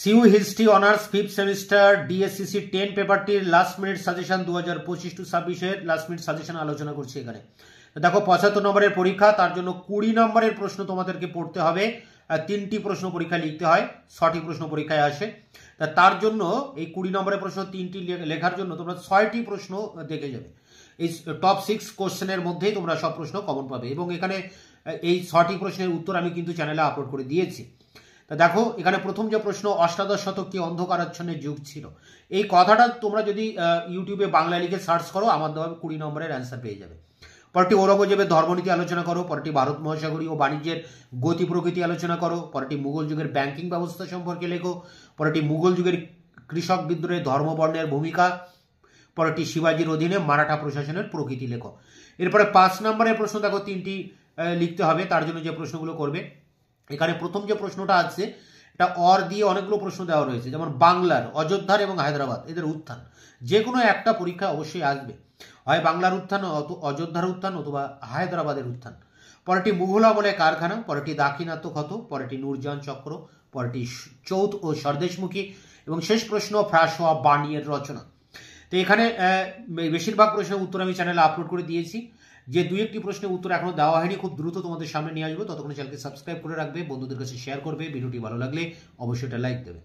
CU history honours 5th semester DSCC 10 পেপারটির last minute suggestion 2025-26 last minute suggestion আলোচনা করছি এখানে। দেখো 75 নম্বরের পরীক্ষা, তার জন্য 20 নম্বরের প্রশ্ন তোমাদেরকে পড়তে হবে। 3টি প্রশ্ন পরীক্ষা লিখতে হয়, 6টি প্রশ্ন পরীক্ষায় আসে। তার জন্য এই 20 নম্বরের প্রশ্ন 3টি লেখার জন্য তোমরা 6টি প্রশ্ন দেখে যাবে। এই টপ 6 কোশ্চেনের মধ্যেই তোমরা সব প্রশ্ন কমন পাবে এবং এখানে এই 6টি প্রশ্নের উত্তর আমি কিন্তু চ্যানেলে আপলোড করে দিয়েছি। তা দেখো এখানে প্রথম যে প্রশ্ন, অষ্টাদশ শতক কি অন্ধকারাচ্ছন্নের যুগ ছিল, এই কথাটা তোমরা যদি ইউটিউবে বাংলা লিখে সার্চ করো আমার দেওয়া 20 নম্বরের অ্যান্সার পেয়ে যাবে। পরটি ঔরঙ্গজেবের ধর্মনীতি আলোচনা করো, পরটি ভারত মহাসাগরীয় বাণিজ্যের গতি প্রকৃতি আলোচনা করো, পরটি মুঘল যুগের ব্যাংকিং ব্যবস্থা সম্পর্কে লেখো, পরটি মুঘল যুগের কৃষক বিদ্রোহে ধর্মবর্ণের ভূমিকা, পরটি শিবাজির অধীনে মারাঠা প্রশাসনের প্রকৃতি লেখো। এরপরে 5 নম্বরের প্রশ্ন দেখো 3টি লিখতে হবে। তার জন্য যে প্রশ্নগুলো করবে, এখানে প্রথম যে প্রশ্নটা আছে এটা অর দিয়ে অনেকগুলো প্রশ্ন দেওয়া রয়েছে, যেমন বাংলার, অযোধ্যার এবং হায়দ্রাবাদ এদের উত্থান। যে কোনো একটা পরীক্ষা অবশ্যই আসবে, হয় বাংলার উত্থান, অযোধ্যার উত্থান অথবা হায়দ্রাবাদের উত্থান। পরেরটি মুঘল আমলে কারখানা, পরেরটি দাক্ষিণাত্য ক্ষত, পরেরটি নূরজাহান চক্র, পরেরটি চৌথ ও স্বদেশমুখী এবং শেষ প্রশ্ন ফ্রাসোয়া বার্নিয়ের রচনা। তো এখানে বেশিরভাগ প্রশ্নের উত্তর আমি চ্যানেলে আপলোড করে দিয়েছি। যে 2-1টি প্রশ্নের উত্তর এখনো দেওয়া হয়নি, খুব দ্রুত তোমাদের সামনে নিয়ে আসবো। ততক্ষণ চ্যানেলকে সাবস্ক্রাইব করে রাখবে, বন্ধুদের কাছে শেয়ার করবে, ভিডিওটি ভালো লাগলে অবশ্যই এটা লাইক দেবে।